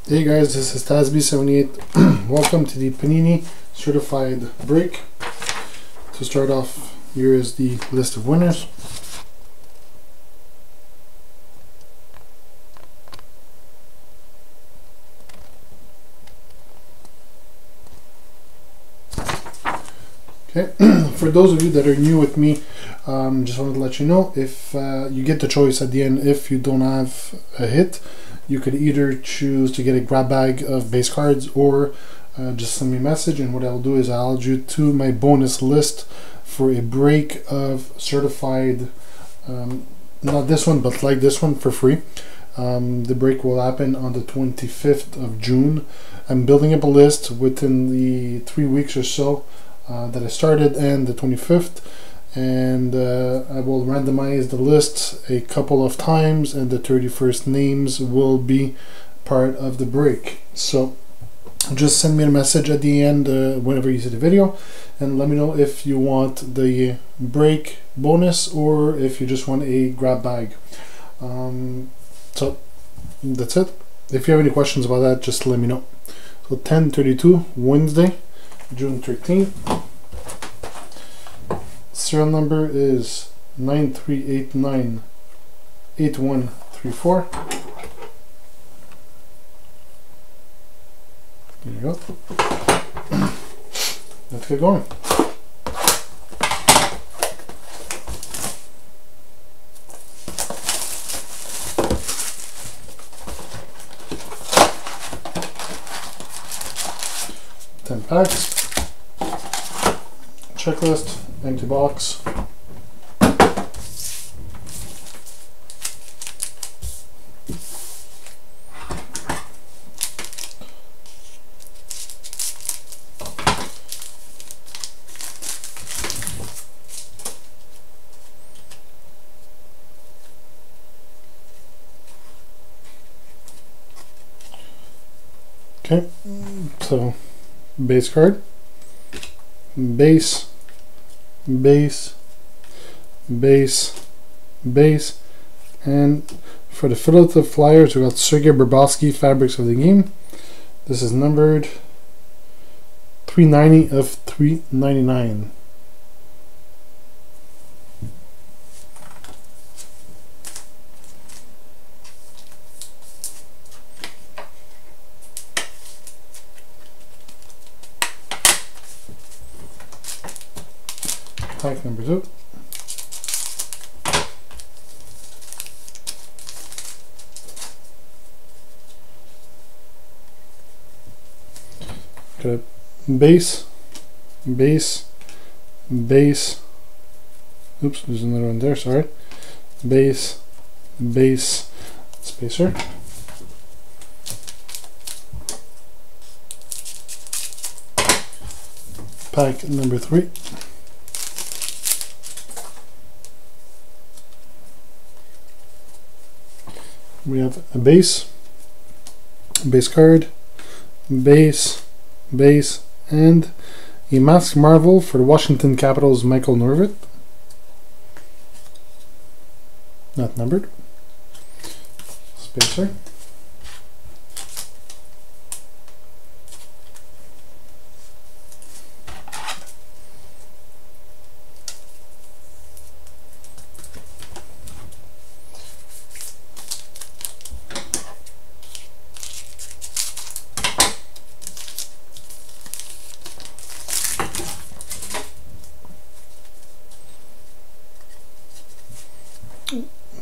Hey guys, this is Tazb78. Welcome to the Panini certified break. To start off, here is the list of winners. Okay, for those of you that are new with me, just wanted to let you know, if you get the choice at the end, if you don't have a hit, you could either choose to get a grab bag of base cards or just send me a message, and what I'll do is I'll add you to my bonus list for a break of certified, not this one, but like this one, for free. The break will happen on the 25th of June. I'm building up a list within the 3 weeks or so that I started, and the 25th, and I will randomize the list a couple of times, and the 31st names will be part of the break. So just send me a message at the end whenever you see the video, and let me know if you want the break bonus or if you just want a grab bag. So that's it. If you have any questions about that, just let me know. So 10/32, Wednesday, June 13th. Serial number is 93898134. There you go. Let's get going. Ten packs. Checklist. Empty box. Okay, so base card, base, base, base, base, and for the Philadelphia Flyers, we got Sergei Bobrovsky, Fabrics of the Game. This is numbered 390 of 399. Pack number 2. Got base, base, base. Oops, there's another one there, sorry. Base, base, spacer. Pack number 3. We have a base, base card, base, base, and a Masked Marvel for the Washington Capitals, Michael Norvit. Not numbered. Spacer.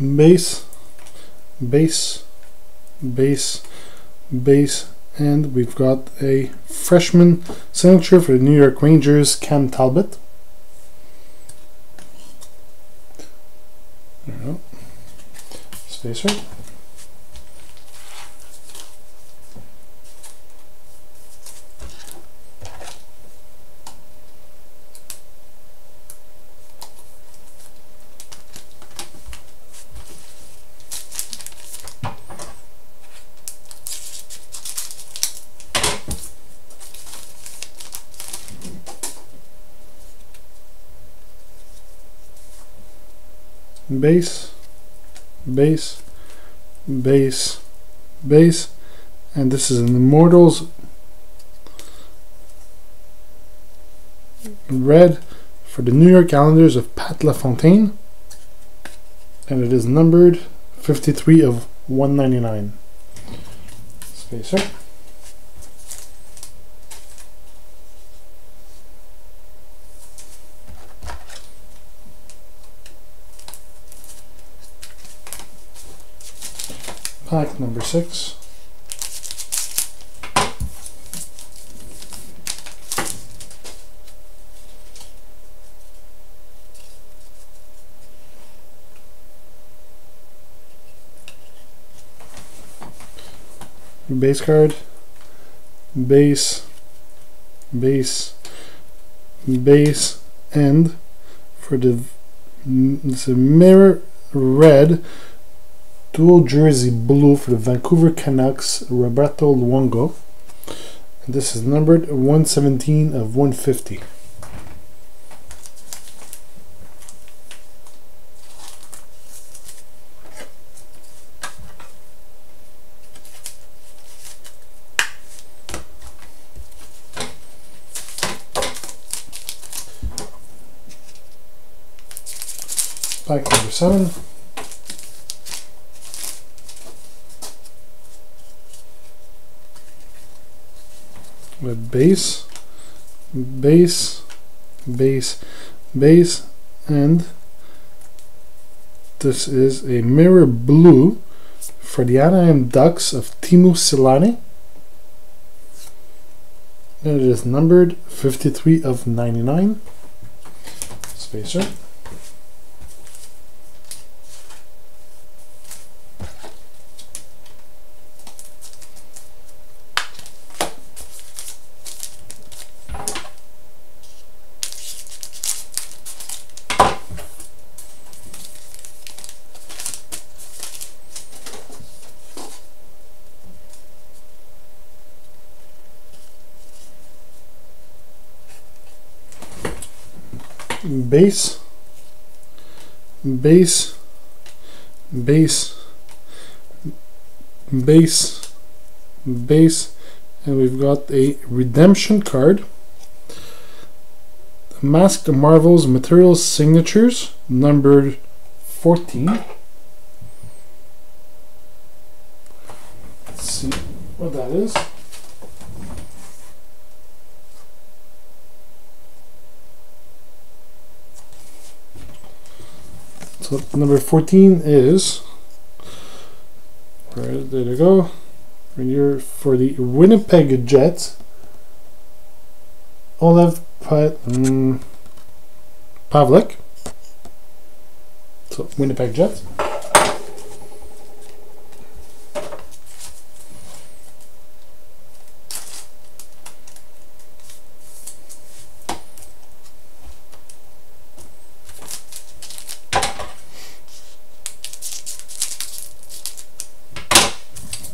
Base, base, base, base, and we've got a freshman signature for the New York Rangers, Cam Talbot. There we go. Spacer. Base, base, base, base, and this is an Immortals red for the New York Islanders of Pat LaFontaine, and it is numbered 53 of 199. Spacer. Pack number 6. Base card, base, and for it's a mirror red dual jersey blue for the Vancouver Canucks, Roberto Luongo, and this is numbered 117 of 150. Pack number 7. With base, and this is a mirror blue for the Anaheim Ducks of Teemu Selanne, and it is numbered 53 of 99. Spacer. Base, and we've got a redemption card, Masked Marvels Materials Signatures, numbered 14. Let's see what that is. So number 14 is, there you go, and you're for the Winnipeg Jets, Olev Pavlik. So Winnipeg Jets.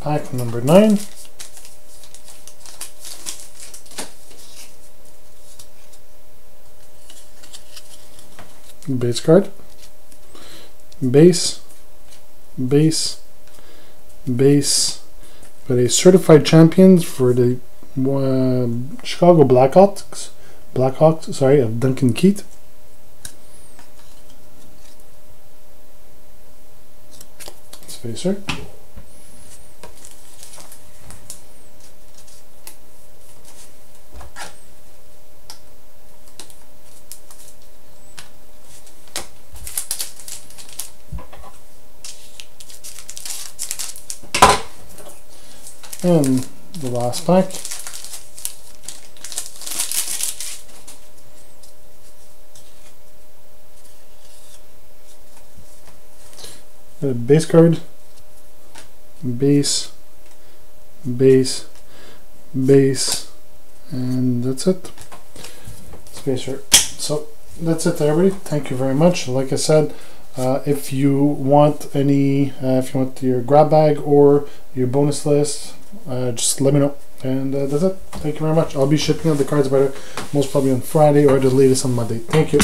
Pack number 9. Base card. Base. But a certified champions for the Chicago Blackhawks, of Duncan Keith. Spacer. And the last pack. A base card, base, and that's it. Spacer. So that's it, everybody. Thank you very much. Like I said, if you want any, if you want your grab bag or your bonus list, just let me know. And that's it. Thank you very much. I'll be shipping out the cards by most probably on Friday or the latest on Monday. Thank you.